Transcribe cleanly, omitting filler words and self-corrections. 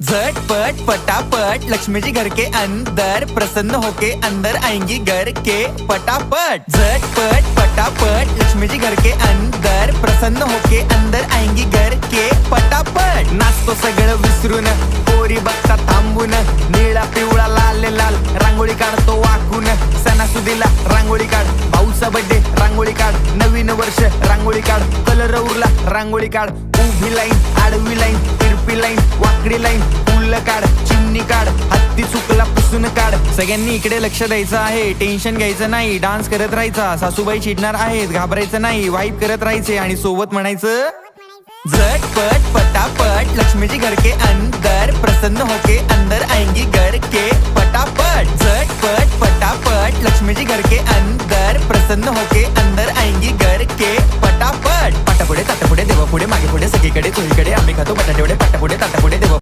झटपट पटापट लक्ष्मी जी घर के अंदर प्रसन्न होके अंदर आएंगी घर के पटापट। झटपट पटापट लक्ष्मी जी घर के अंदर प्रसन्न होके अंदर आएंगी घर के पटापट। नाचतो सगळं विसरून पोरी बघता थांबून निळा पिवळा लाल लाल रांगोळी काढतो वाकून। सणासुदीला रांगोळी काढ, भाऊचा बर्थडे रांगोळी काढ, नवीन वर्ष रांगोळी काढ, कलर उरला रांगोळी काढ, उभी लाईन आडवी लाईन तिरपी लाईन वाकडी लाईन फुल काढ, चिमणी काढ, हत्ती चुकला पुसून काढ। सगळ्यांनी इकडे लक्ष द्यायचं आहे, टेन्शन घ्यायचं नाही, डान्स करत राहायचा। सासूबाई चिडणार आहेत, घाबरायचं नाही, वाईब करत राहायचे आणि सोबत म्हणायचं झटपट पटापट लक्ष्मी जी घर के अंदर प्रसन्न होके अंदर आएंगी घर के पटापट। झटपट पटापट लक्ष्मी जी घर के अंदर प्रसन्न होके अंदर आएंगी घर के पटापट। पाटापुढे ताटापुढे देवापुढे मागे पुढे सगळीकडे चोहीकडे आम्ही खातो बटाटेवडे पाटापुढे ताटापुढे देवा